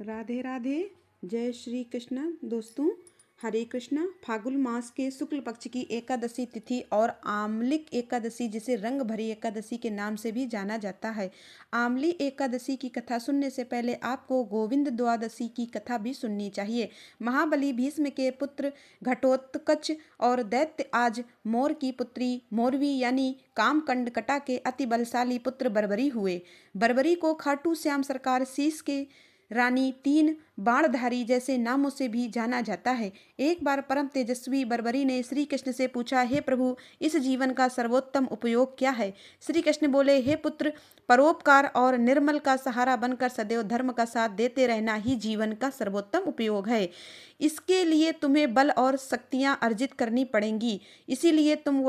राधे राधे। जय श्री कृष्ण। दोस्तों, हरे कृष्णा। फागुन मास के शुक्ल पक्ष की एकादशी तिथि और आमलिक एकादशी, जिसे रंग भरी एकादशी के नाम से भी जाना जाता है। आमली एकादशी की कथा सुनने से पहले आपको गोविंद द्वादशी की कथा भी सुननी चाहिए। महाबली भीष्म के पुत्र घटोत्कच और दैत्य आज मोर की पुत्री मोरवी यानी कामकंडकटा के अति बलशाली पुत्र बर्बरी हुए। बर्बरी को खाटू श्याम सरकार शीश के रानी, तीन बाणधारी जैसे नामों से भी जाना जाता है। एक बार परम तेजस्वी बर्बरी ने श्री कृष्ण से पूछा, हे प्रभु, इस जीवन का सर्वोत्तम उपयोग क्या है? श्री कृष्ण बोले, हे पुत्र, परोपकार और निर्मल का सहारा बनकर सदैव धर्म का साथ देते रहना ही जीवन का सर्वोत्तम उपयोग है। इसके लिए तुम्हें बल और शक्तियां अर्जित करनी पड़ेंगी। इसीलिए तुम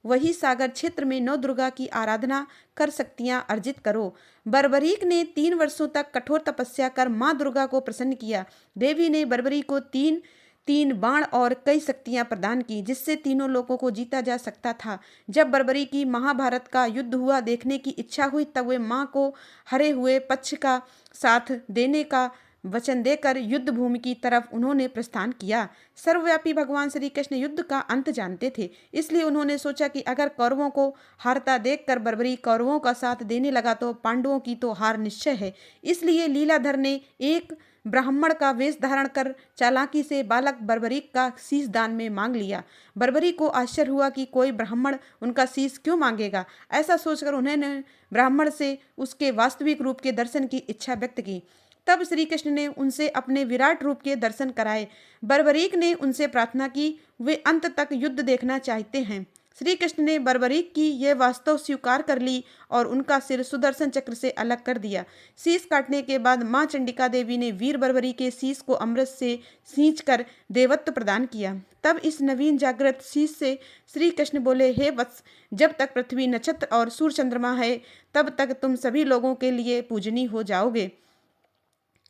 वही सागर क्षेत्र में नौ दुर्गा की आराधना कर शक्तियां अर्जित करो। बर्बरीक ने 3 वर्षों तक कठोर तपस्या कर मां दुर्गा को प्रसन्न किया। देवी ने बर्बरी को तीन तीन बाण और कई शक्तियां प्रदान की, जिससे तीनों लोगों को जीता जा सकता था। जब बर्बरी की महाभारत का युद्ध हुआ देखने की इच्छा हुई, तब वे मां को हरे हुए पक्ष का साथ देने का वचन देकर युद्ध भूमि की तरफ उन्होंने प्रस्थान किया। सर्वव्यापी भगवान श्री कृष्ण युद्ध का अंत जानते थे, इसलिए उन्होंने सोचा कि अगर कौरवों को हारता देखकर बर्बरी कौरवों का साथ देने लगा तो पांडवों की तो हार निश्चय है। इसलिए लीलाधर ने एक ब्राह्मण का वेश धारण कर चालाकी से बालक बर्बरी का शीश दान में मांग लिया। बर्बरी को आश्चर्य हुआ कि कोई ब्राह्मण उनका शीश क्यों मांगेगा। ऐसा सोचकर उन्होंने ब्राह्मण से उसके वास्तविक रूप के दर्शन की इच्छा व्यक्त की। तब श्री कृष्ण ने उनसे अपने विराट रूप के दर्शन कराए। बर्बरीक ने उनसे प्रार्थना की, वे अंत तक युद्ध देखना चाहते हैं। श्री कृष्ण ने बर्बरीक की यह वास्तव स्वीकार कर ली और उनका सिर सुदर्शन चक्र से अलग कर दिया। शीश काटने के बाद मां चंडिका देवी ने वीर बर्बरी के शीश को अमृत से सींचकर देवत्व प्रदान किया। तब इस नवीन जागृत शीश से श्री कृष्ण बोले, हे वत्स, जब तक पृथ्वी, नक्षत्र और सूर्य चंद्रमा है, तब तक तुम सभी लोगों के लिए पूजनीय हो जाओगे।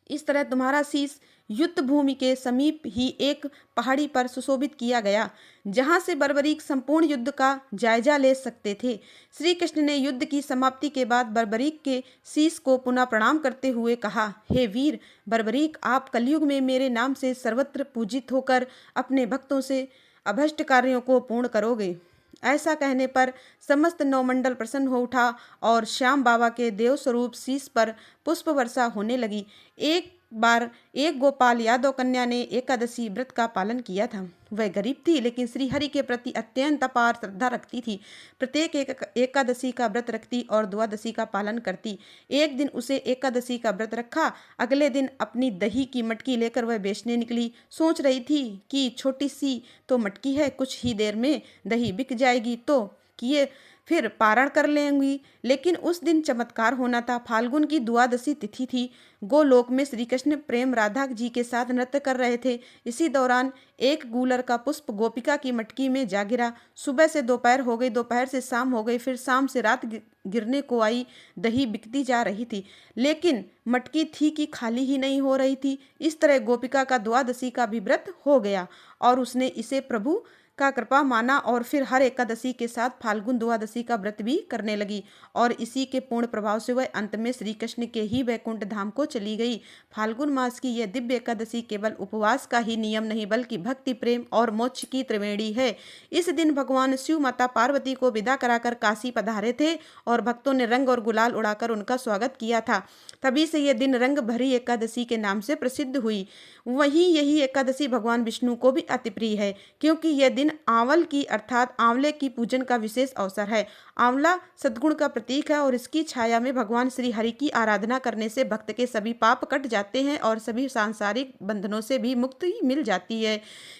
इस तरह तुम्हारा शीश युद्ध भूमि के समीप ही एक पहाड़ी पर सुशोभित किया गया, जहां से बर्बरीक संपूर्ण युद्ध का जायजा ले सकते थे। श्री कृष्ण ने युद्ध की समाप्ति के बाद बर्बरीक के शीश को पुनः प्रणाम करते हुए कहा, हे वीर बर्बरीक, आप कलयुग में मेरे नाम से सर्वत्र पूजित होकर अपने भक्तों से अभष्ट कार्यों को पूर्ण करोगे। ऐसा कहने पर समस्त नवमंडल प्रसन्न हो उठा और श्याम बाबा के देव स्वरूप शीश पर पुष्प वर्षा होने लगी। एक बार एक गोपाल यादव कन्या ने एकादशी व्रत का पालन किया था। वह गरीब थी, लेकिन श्री हरि के प्रति अत्यंत अपार श्रद्धा रखती थी। प्रत्येक एकादशी का व्रत रखती और द्वादशी का पालन करती। एक दिन उसे एकादशी का व्रत रखा। अगले दिन अपनी दही की मटकी लेकर वह बेचने निकली। सोच रही थी कि छोटी सी तो मटकी है, कुछ ही देर में दही बिक जाएगी तो किए फिर पारण कर लेंगी। लेकिन उस दिन चमत्कार होना था। फाल्गुन की द्वादशी तिथि थी। गोलोक में श्री कृष्ण प्रेम राधा जी के साथ नृत्य कर रहे थे। इसी दौरान एक गूलर का पुष्प गोपिका की मटकी में जा गिरा। सुबह से दोपहर हो गई, दोपहर से शाम हो गई, फिर शाम से रात गिरने को आई। दही बिकती जा रही थी, लेकिन मटकी थी कि खाली ही नहीं हो रही थी। इस तरह गोपिका का द्वादशी का भी व्रत हो गया और उसने इसे प्रभु का कृपा माना और फिर हर एकादशी के साथ फाल्गुन द्वादशी का व्रत भी करने लगी और इसी के पूर्ण प्रभाव से वह अंत में श्री कृष्ण के ही वैकुंठ धाम को चली गई। फाल्गुन मास की यह दिव्य एकादशी केवल उपवास का ही नियम नहीं, बल्कि भक्ति, प्रेम और मोक्ष की त्रिवेणी है। इस दिन भगवान शिव माता पार्वती को विदा कराकर काशी पधारे थे और भक्तों ने रंग और गुलाल उड़ाकर उनका स्वागत किया था। तभी से यह दिन रंग भरी एकादशी के नाम से प्रसिद्ध हुई। वहीं यही एकादशी भगवान विष्णु को भी अति प्रिय है, क्योंकि यह दिन आंवल की अर्थात आंवले की पूजन का विशेष अवसर है। आंवला सद्गुण का प्रतीक है और इसकी छाया में भगवान श्री हरि की आराधना करने से भक्त के सभी पाप कट जाते हैं और सभी सांसारिक बंधनों से भी मुक्ति मिल जाती है।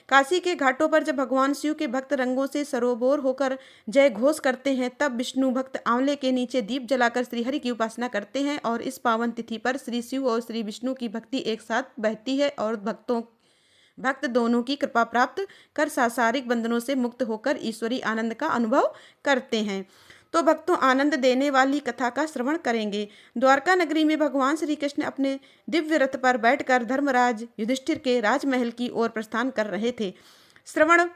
काशी के घाटों पर जब भगवान शिव के भक्त रंगों से सरोबोर होकर जय घोष करते हैं, तब विष्णु भक्त आंवले के नीचे दीप जलाकर श्री हरि की उपासना करते हैं और इस पावन तिथि पर श्री शिव और श्री विष्णु की भक्ति एक साथ बहती है और भक्त दोनों की कृपा प्राप्त कर सांसारिक बंधनों से मुक्त होकर ईश्वरी आनंद का अनुभव करते हैं। तो भक्तों, आनंद देने वाली कथा का श्रवण करेंगे। द्वारका नगरी में भगवान श्री कृष्ण अपने दिव्य रथ पर बैठकर धर्मराज युधिष्ठिर के राजमहल की ओर प्रस्थान कर रहे थे। श्रवण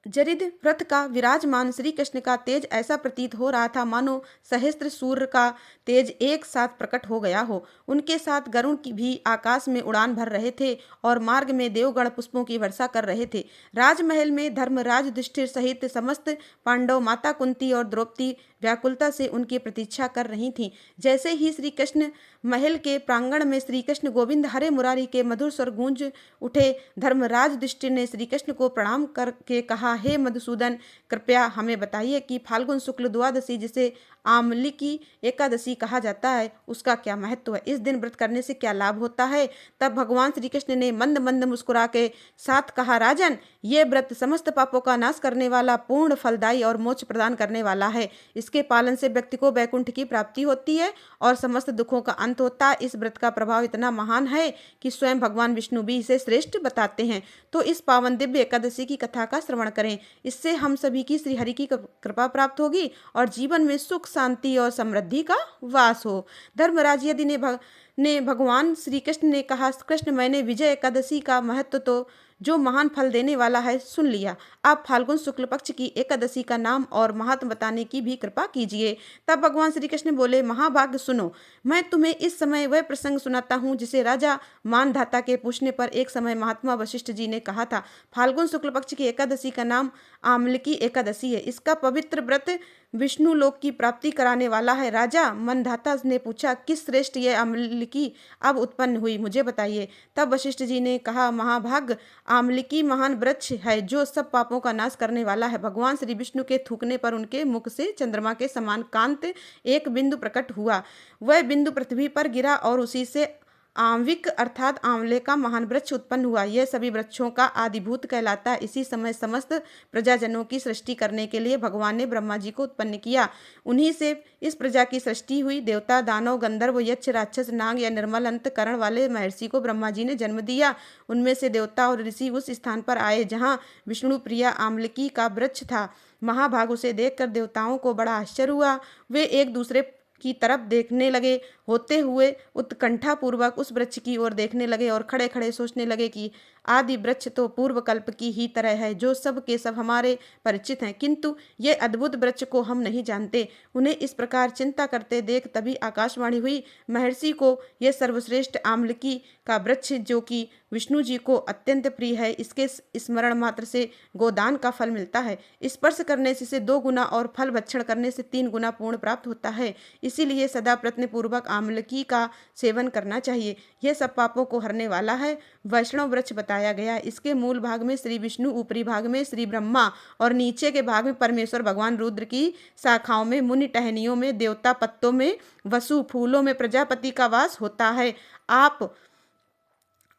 जरिद व्रत का विराजमान श्री कृष्ण का तेज ऐसा प्रतीत हो रहा था मानो सहस्त्र सूर्य का तेज एक साथ प्रकट हो गया हो। उनके साथ गरुण की भी आकाश में उड़ान भर रहे थे और मार्ग में देवगण पुष्पों की वर्षा कर रहे थे। राजमहल में धर्मराज युधिष्ठिर सहित समस्त पांडव, माता कुंती और द्रौपदी व्याकुलता से उनकी प्रतीक्षा कर रही थीं। जैसे ही श्री कृष्ण महल के प्रांगण में श्री कृष्ण गोविंद हरे मुरारी के मधुर स्वर गूंज उठे, धर्मराज युधिष्ठिर ने श्री कृष्ण को प्रणाम करके कहा, हे मधुसूदन, कृपया हमें बताइए कि फाल्गुन शुक्ल द्वादशी, जिसे आमलिकी एकादशी कहा जाता है, उसका क्या महत्व है? इस दिन व्रत करने से क्या लाभ होता है? तब भगवान श्री कृष्ण ने मंद मंद मुस्कुरा के साथ कहा, राजन, ये व्रत समस्त पापों का नाश करने वाला, पूर्ण फलदायी और मोक्ष प्रदान करने वाला है। इसके पालन से व्यक्ति को वैकुंठ की प्राप्ति होती है और समस्त दुखों का अंत होता है। इस व्रत का प्रभाव इतना महान है कि स्वयं भगवान विष्णु भी इसे श्रेष्ठ बताते हैं। तो इस पावन दिव्य एकादशी की कथा का श्रवण करें। इससे हम सभी की श्री हरि की कृपा प्राप्त होगी और जीवन में सुख, शांति और समृद्धि का वास हो। धर्मराज यदि ने भगवान श्री कृष्ण ने कहा, कृष्ण, मैंने विजय एकादशी का महत्व तो जो महान फल देने वाला है सुन लिया। आप फाल्गुन शुक्ल पक्ष की एकादशी का नाम और महात्म बताने की भी कृपा कीजिए। तब भगवान श्री कृष्ण बोले, महाभाग, सुनो, मैं तुम्हें इस समय वह प्रसंग सुनाता हूँ जिसे राजा मानधाता के पूछने पर एक समय महात्मा वशिष्ठ जी ने कहा था। फाल्गुन शुक्ल पक्ष की एकादशी का नाम आमलकी एकादशी है। इसका पवित्र व्रत विष्णु लोक की प्राप्ति कराने वाला है। राजा मनधाता ने पूछा, किस श्रेष्ठ ये आमलकी अब उत्पन्न हुई, मुझे बताइए। तब वशिष्ठ जी ने कहा, महाभाग, आमलकी महान वृक्ष है जो सब पापों का नाश करने वाला है। भगवान श्री विष्णु के थूकने पर उनके मुख से चंद्रमा के समान कांत एक बिंदु प्रकट हुआ। वह बिंदु पृथ्वी पर गिरा और उसी से आंविक अर्थात आंवले का महान वृक्ष उत्पन्न हुआ। यह सभी वृक्षों का आदिभूत कहलाता है। इसी समय समस्त प्रजाजनों की सृष्टि करने के लिए भगवान ने ब्रह्मा जी को उत्पन्न किया। उन्हीं से इस प्रजा की सृष्टि हुई। देवता, दानव, गंधर्व, यक्ष, राक्षस, नाग या निर्मल अंतकरण वाले महर्षि को ब्रह्मा जी ने जन्म दिया। उनमें से देवता और ऋषि उस स्थान पर आए जहाँ विष्णु प्रिया आमलकी का वृक्ष था। महाभाग, उसे देखकर देवताओं को बड़ा आश्चर्य हुआ। वे एक दूसरे की तरफ देखने लगे, होते हुए उत्कंठा पूर्वक उस वृक्ष की ओर देखने लगे और खड़े खड़े सोचने लगे कि आदि वृक्ष तो पूर्व कल्प की ही तरह है, जो सब के सब हमारे परिचित हैं, किंतु ये अद्भुत वृक्ष को हम नहीं जानते। उन्हें इस प्रकार चिंता करते देख तभी आकाशवाणी हुई, महर्षि को यह सर्वश्रेष्ठ आमलकी का वृक्ष, जो कि विष्णु जी को अत्यंत प्रिय है, इसके स्मरण मात्र से गोदान का फल मिलता है। स्पर्श करने से 2 गुना और फल भक्षण करने से 3 गुना पूर्ण प्राप्त होता है। इसीलिए सदा प्रयत्न पूर्वक आमलकी का सेवन करना चाहिए। यह सब पापों को हरने वाला है। वैष्णव वृक्ष बताया गया। इसके मूल भाग में श्री विष्णु, ऊपरी भाग में श्री ब्रह्मा और नीचे के भाग में परमेश्वर भगवान रुद्र की शाखाओं में मुनि, टहनियों में देवता, पत्तों में वसु, फूलों में प्रजापति का वास होता है। आप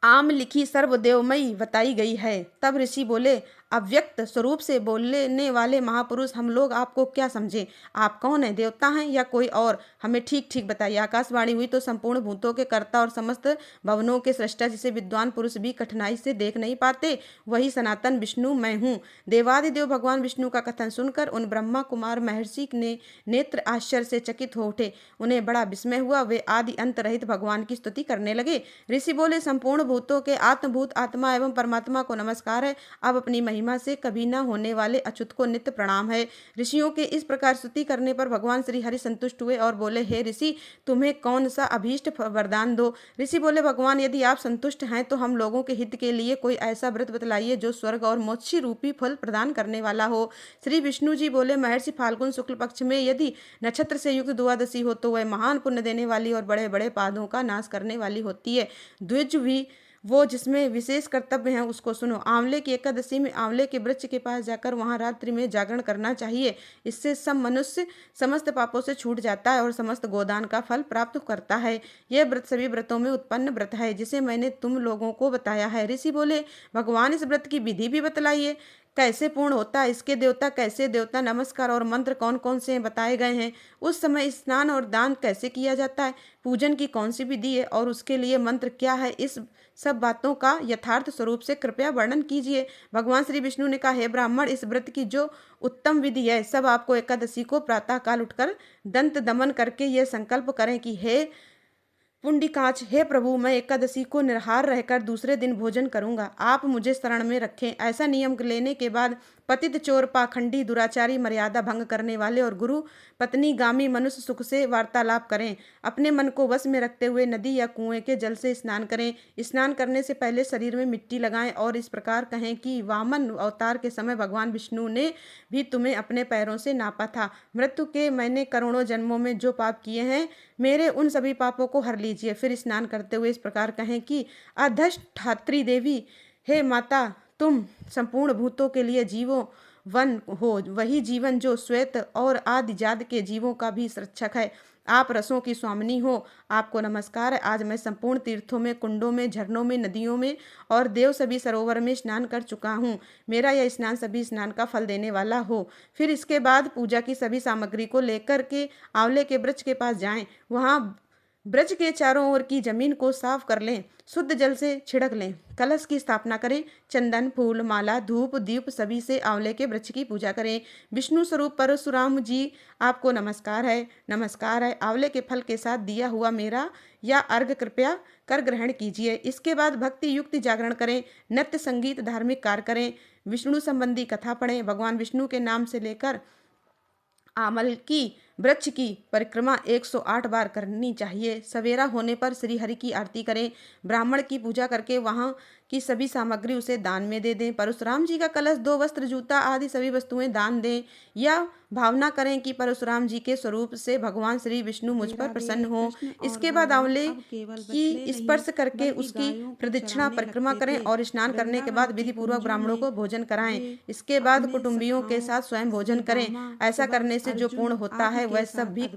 आम लिखी सर्वदेवमयी बताई गई है। तब ऋषि बोले, अव्यक्त स्वरूप से बोलने वाले महापुरुष, हम लोग आपको क्या समझे? आप कौन हैं, देवता हैं या कोई और? हमें ठीक ठीक बताइए। आकाशवाणी हुई तो संपूर्ण भूतों के कर्ता और समस्त भवनों के सृष्टा, जिसे विद्वान पुरुष भी कठिनाई से देख नहीं पाते, वही सनातन विष्णु मैं हूँ। देवादिदेव भगवान विष्णु का कथन सुनकर उन ब्रह्मा कुमार महर्षि ने नेत्र आश्चर्य से चकित हो उठे। उन्हें बड़ा विस्मय हुआ। वे आदि अंत रहित भगवान की स्तुति करने लगे। ऋषि बोले, संपूर्ण भूतों के आत्मभूत आत्मा एवं परमात्मा को नमस्कार है। अब अपनी महिमा से कभी न होने वाले अच्युत को नित्य प्रणाम है। ऋषियों के इस प्रकार स्तुति करने पर भगवान श्री हरि संतुष्ट हुए और बोले, हे ऋषि, तुम्हें कौन सा अभीष्ट वरदान दो? ऋषि बोले, भगवान, यदि आप संतुष्ट हैं तो हम लोगों के हित के लिए कोई ऐसा व्रत बतलाइए जो स्वर्ग और मोक्ष रूपी फल प्रदान करने वाला हो। श्री विष्णु जी बोले, महर्षि, फाल्गुन शुक्ल पक्ष में यदि नक्षत्र से युक्त द्वादशी हो तो वह महान पुण्य देने वाली और बड़े बड़े पादों का नाश करने वाली होती है। द्विज भी वो जिसमें विशेष कर्तव्य है उसको सुनो। आंवले की एकादशी में आंवले के वृक्ष के पास जाकर वहां रात्रि में जागरण करना चाहिए। इससे सब मनुष्य समस्त पापों से छूट जाता है और समस्त गोदान का फल प्राप्त करता है। यह व्रत सभी व्रतों में उत्पन्न व्रत है जिसे मैंने तुम लोगों को बताया है। ऋषि बोले, भगवान, इस व्रत की विधि भी बतलाइए, कैसे पूर्ण होता है? इसके देवता कैसे देवता, नमस्कार और मंत्र कौन कौन से बताए गए हैं? उस समय स्नान और दान कैसे किया जाता है? पूजन की कौन सी विधि है और उसके लिए मंत्र क्या है? इस सब बातों का यथार्थ स्वरूप से कृपया वर्णन कीजिए। भगवान श्री विष्णु ने कहा, हे ब्राह्मण, इस व्रत की जो उत्तम विधि है, सब आपको एकादशी को प्रातः काल उठकर दंत दमन करके यह संकल्प करें कि हे पुंडिकाच, हे प्रभु, मैं एकादशी को निराहार रहकर दूसरे दिन भोजन करूंगा, आप मुझे शरण में रखें। ऐसा नियम लेने के बाद पतित चोर पाखंडी दुराचारी मर्यादा भंग करने वाले और गुरु पत्नी गामी मनुष्य सुख से वार्तालाप करें। अपने मन को वश में रखते हुए नदी या कुएं के जल से स्नान करें। स्नान करने से पहले शरीर में मिट्टी लगाएं और इस प्रकार कहें कि वामन अवतार के समय भगवान विष्णु ने भी तुम्हें अपने पैरों से नापा था। मृत्यु के मैंने करोड़ों जन्मों में जो पाप किए हैं, मेरे उन सभी पापों को हर लीजिए। फिर स्नान करते हुए इस प्रकार कहें कि अधिष्ठात्री देवी, हे माता, तुम संपूर्ण भूतों के लिए जीवों वन हो, वही जीवन जो श्वेत और आदि जात के जीवों का भी संरक्षक है। आप रसों की स्वामिनी हो, आपको नमस्कार है। आज मैं संपूर्ण तीर्थों में, कुंडों में, झरनों में, नदियों में और देव सभी सरोवर में स्नान कर चुका हूँ। मेरा यह स्नान सभी स्नान का फल देने वाला हो। फिर इसके बाद पूजा की सभी सामग्री को लेकर के आंवले के वृक्ष के पास जाएं। वहाँ ब्रज के चारों ओर की जमीन को साफ कर लें, शुद्ध जल से छिड़क लें, कलश की स्थापना करें, चंदन, फूल, माला, धूप, दीप सभी से आंवले के वृक्ष की पूजा करें। विष्णु स्वरूप परशुराम जी, आपको नमस्कार है, नमस्कार है। आंवले के फल के साथ दिया हुआ मेरा या अर्घ कृपया कर ग्रहण कीजिए। इसके बाद भक्ति युक्त जागरण करें, नृत्य, संगीत, धार्मिक कार्य करें, विष्णु संबंधी कथा पढ़ें। भगवान विष्णु के नाम से लेकर आमल की वृक्ष की परिक्रमा 108 बार करनी चाहिए। सवेरा होने पर श्री हरि की आरती करें। ब्राह्मण की पूजा करके वहाँ की सभी सामग्री उसे दान में दे दें। परशुराम जी का कलश, 2 वस्त्र, जूता आदि सभी वस्तुएं दान दें या भावना करें कि परशुराम जी के स्वरूप से भगवान श्री विष्णु मुझ पर प्रसन्न हो। इसके बाद आंवले की स्पर्श करके उसकी प्रदक्षिणा परिक्रमा करें और स्नान करने के बाद विधि पूर्वक ब्राह्मणों को भोजन कराएं। इसके बाद कुटुंबियों के साथ स्वयं भोजन करें। ऐसा करने से जो पूर्ण होता है वह सब भी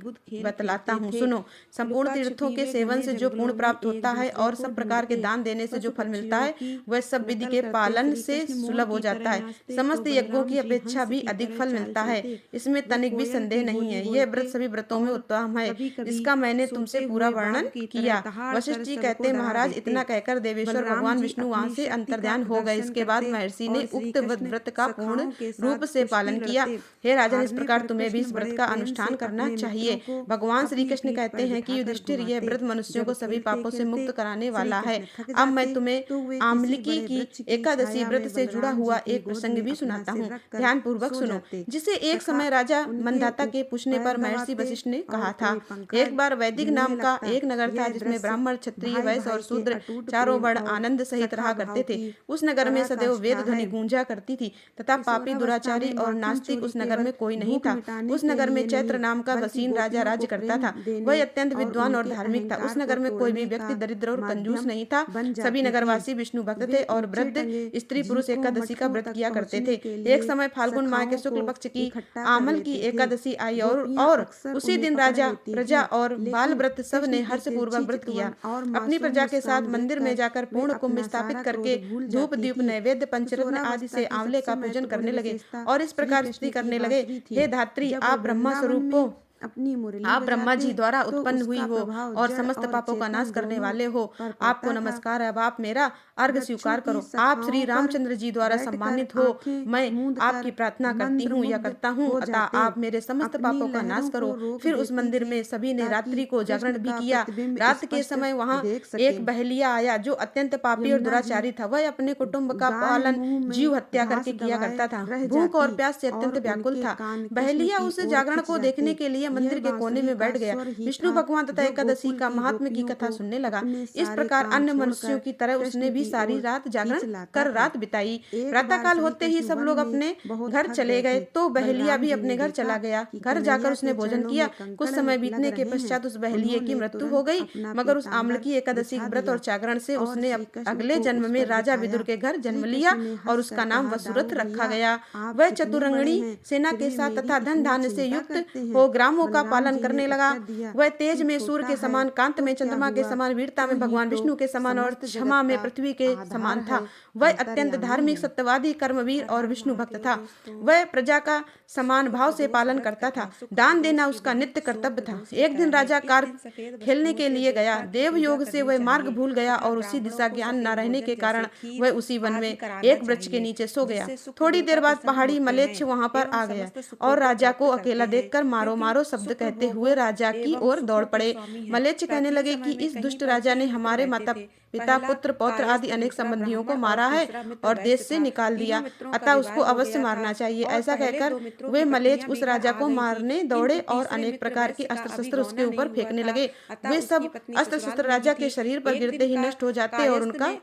बतलाता हूँ, सुनो। संपूर्ण तीर्थों के सेवन से जो पुण्य प्राप्त होता है और सब प्रकार के दान देने से जो फल मिलता है वह सब विधि के पालन से सुलभ हो जाता है। समस्त यज्ञों की अपेक्षा भी अधिक फल मिलता है, इसमें तनिक भी संदेह नहीं है। यह व्रत सभी व्रतों में उत्तम है, इसका मैंने तुमसे पूरा वर्णन किया। वशिष्ठ जी कहते, महाराज, इतना कहकर देवेश्वर भगवान विष्णु वहां से अंतर्ध्यान हो गए। इसके बाद महर्षि ने उक्त व्रत का पूर्ण रूप से पालन किया। हे राजन, इस प्रकार तुम्हें भी इस व्रत का अनुष्ठान करना चाहिए। भगवान श्री कृष्ण कहते हैं कि युधिष्ठिर, यह व्रत मनुष्यों को सभी पापों से मुक्त कराने वाला है। अब मैं तुम्हें आमलिकी की एकादशी व्रत से जुड़ा हुआ एक प्रसंग भी सुनाता हूँ, ध्यान पूर्वक सुनो। जिसे एक समय राजा मंदाता के पूछने पर महर्षि वशिष्ठ ने कहा था। एक बार वैदिक नाम का एक नगर था जिसमें ब्राह्मण, क्षत्रिय, वैश्य और शूद्र चारों वर्ण आनंद सहित रहा करते थे। उस नगर में सदैव वेद ध्वनि गूंजा करती थी तथा पापी, दुराचारी और नास्तिक उस नगर में कोई नहीं था। उस नगर में चैत्र नाम का वसीन राजा राज्य करता था। वह अत्यंत विद्वान और धार्मिक था। उस नगर में कोई भी व्यक्ति दरिद्र और कंजूस नहीं था। सभी नगरवासी विष्णु भक्त थे और वृद्ध स्त्री पुरुष एकादशी का व्रत किया करते थे। एक समय फाल्गुन माह के शुक्ल पक्ष की आमल की एकादशी आई और उसी दिन राजा, प्रजा और बाल व्रत सब ने हर्ष पूर्वक व्रत किया। अपनी प्रजा के साथ मंदिर में जाकर पूर्ण कुंभ स्थापित करके धूप, दीप, नैवेद्य, पंचरत्न आदि से आंवले का पूजन करने लगे और इस प्रकार स्तुति करने लगे, हे धात्री, आप ब्रह्मा स्वरूप हो, आप ब्रह्मा जी द्वारा उत्पन्न हुई हो और समस्त पापों का नाश करने वाले हो। आपको नमस्कार है। अब आप मेरा अर्घ स्वीकार करो। आप श्री रामचंद्र जी द्वारा सम्मानित हो। मैं आपकी प्रार्थना करती हूँ या करता हूँ, अतः आप मेरे समस्त पापों का नाश करो। फिर उस मंदिर में सभी ने रात्रि को जागरण भी किया। रात के समय वहाँ एक बहलिया आया जो अत्यंत पापी और दुराचारी था। वह अपने कुटुंब का पालन जीव हत्या करके किया करता था। भूख और प्यास से अत्यंत व्याकुल था। बहलिया उस जागरण को देखने के लिए मंदिर के कोने में बैठ गया। विष्णु भगवान तथा एकादशी का महात्म्य की कथा सुनने लगा। इस प्रकार अन्य मनुष्यों की तरह उसने भी सारी रात जागरण कर रात बिताई। प्रातः काल होते ही सब लोग अपने घर चले गए तो बहलिया भी अपने घर चला गया। घर जाकर उसने भोजन किया। कुछ समय बीतने के पश्चात उस बहलिये की मृत्यु हो गई, मगर उस आमलकी एकादशी व्रत और जागरण से उसने अगले जन्म में राजा विदुर के घर जन्म लिया और उसका नाम वसुरथ रखा गया। वह चतुरंगणी सेना के साथ तथा धन धान्य से युक्त हो ग्रामों का पालन करने लगा। वह तेज में सूर्य के समान, कांत में चंद्रमा के समान, वीरता में भगवान विष्णु के समान और क्षमा में पृथ्वी के समान था। वह अत्यंत धार्मिक, सत्यवादी, कर्मवीर और विष्णु भक्त था। वह प्रजा का समान भाव से पालन करता था। दान देना उसका नित्य कर्तव्य था। एक दिन राजा कार खेलने के लिए गया। देव योग से वह मार्ग भूल गया और उसी दिशा ज्ञान न रहने के कारण वह उसी वन में एक वृक्ष के नीचे सो गया। थोड़ी देर बाद पहाड़ी मलेच्छ वहां पर आ गया और राजा को अकेला देखकर मारो मारो शब्द कहते हुए राजा की ओर दौड़ पड़े। मलेच्छ कहने लगे कि इस दुष्ट राजा ने हमारे माता पिता, पुत्र, पौत्र आदि अनेक संबंधियों को मारा है और देश से निकाल दिया, अतः उसको अवश्य मारना चाहिए। ऐसा कहकर वे मलेच्छ उस राजा को मारने दौड़े और अनेक प्रकार के अस्त्र शस्त्र उसके ऊपर फेंकने लगे। वे सब अस्त्र शस्त्र राजा के शरीर पर गिरते ही नष्ट हो जाते और उनका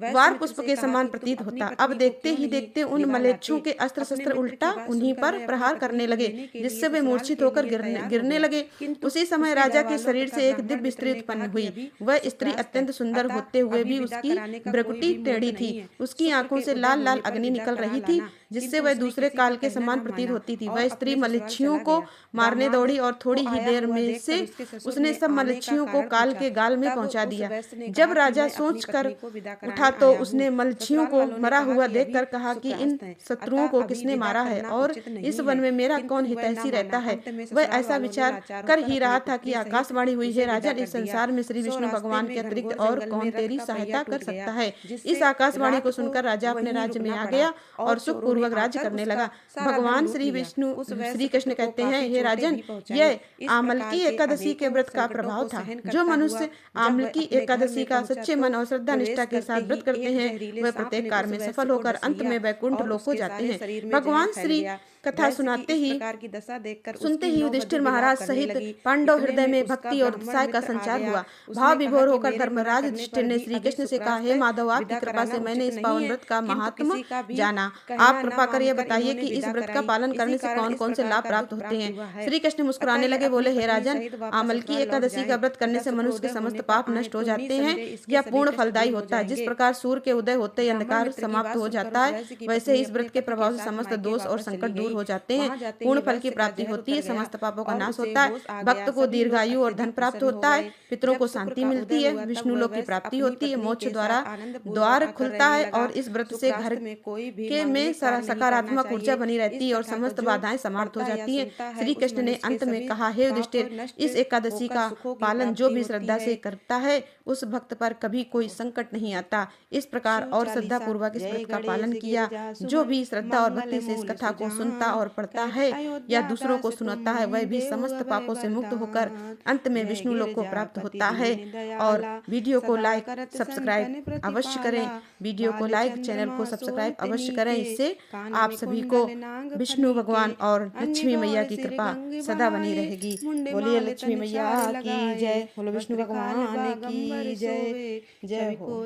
वार पुष्प के समान प्रतीत होता। अब देखते ही देखते उन मलेच्छों के अस्त्र शस्त्र उल्टा उन्हीं पर प्रहार करने लगे, जिससे वे मूर्छित होकर गिरने लगे। उसी समय राजा के शरीर से एक दिव्य स्त्री उत्पन्न हुई। वह स्त्री अत्यंत सुंदर होते हुए भी उसकी भ्रुकुटी टेढ़ी थी। उसकी आंखों से लाल लाल अग्नि निकल रही थी, जिससे वह दूसरे काल के समान प्रतीत होती थी। वह स्त्री मलेच्छियों को मारने दौड़ी और थोड़ी ही देर में से उसने सब मलेच्छियों को काल के गाल में पहुंचा दिया। जब राजा सोच कर उठा तो उसने मलेच्छियों को मरा हुआ देखकर कहा कि इन शत्रुओं को किसने मारा है और इस वन में मेरा कौन हितैषी रहता है। वह ऐसा विचार कर ही रहा था कि आकाशवाणी हुई, हे राजन, इस संसार में श्री विष्णु भगवान के अतिरिक्त और कौन तेरी सहायता कर सकता है। इस आकाशवाणी को सुनकर राजा अपने राज्य में आ गया और सुख पूर्वक राज्य करने लगा। भगवान श्री विष्णु श्री कृष्ण कहते हैं, हे राजन, यह आमलकी एकादशी के व्रत का प्रभाव था। जो मनुष्य आमलकी एकादशी का सच्चे मन और श्रद्धा निष्ठा के साथ व्रत करते हैं, वह प्रत्येक कार्य में सफल होकर अंत में वैकुंठ लोक को जाते हैं। भगवान श्री कथा सुनते ही युधिष्ठिर महाराज सहित पांडव हृदय में भक्ति और उत्साह का संचार हुआ। भाव विभोर होकर धर्मराज युधिष्ठिर ने श्री कृष्ण से कहा, हे माधव, आपकी कृपा से मैंने इस पावन व्रत का महात्म जाना। आप कृपा कर यह बताइए कि इस व्रत का पालन करने से कौन कौन से लाभ प्राप्त होते हैं। श्री कृष्ण मुस्कुराने लगे, बोले, हे राजन, आमलकी एकादशी का व्रत करने से मनुष्य के समस्त पाप नष्ट हो जाते हैं। यह पूर्ण फलदायी होता है। जिस प्रकार सूर्य के उदय होते ही अंधकार समाप्त हो जाता है, वैसे ही इस व्रत के प्रभाव से समस्त दोष और संकट दूर हो जाते हैं। पूर्ण फल की प्राप्ति होती है, समस्त पापों का नाश होता है, भक्त को दीर्घायु और धन प्राप्त होता है, पितरों को शांति मिलती है, विष्णु लोक की प्राप्ति होती है, मोक्ष द्वार खुलता है और इस व्रत से घर के में सकारात्मक ऊर्जा बनी रहती है और समस्त बाधाएं समाप्त हो जाती हैं। श्री कृष्ण ने अंत में कहा, हे युधिष्ठिर, इस एकादशी का पालन जो भी श्रद्धा से करता है, उस भक्त पर कभी कोई संकट नहीं आता। इस प्रकार और श्रद्धा पूर्वक इस व्रत का पालन किया। जो भी श्रद्धा और भक्ति से इस कथा को सुनता और पढ़ता है या दूसरों को सुनाता है, वह भी समस्त पापों से मुक्त होकर अंत में विष्णु लोक को प्राप्त होता है। और वीडियो को लाइक सब्सक्राइब अवश्य करें। वीडियो को लाइक, चैनल को सब्सक्राइब अवश्य करें। इससे आप सभी को विष्णु भगवान और लक्ष्मी मैया की कृपा सदा बनी रहेगी। बोलिए लक्ष्मी मैया की जय, बोलो विष्णु भगवान की जय। जय हो।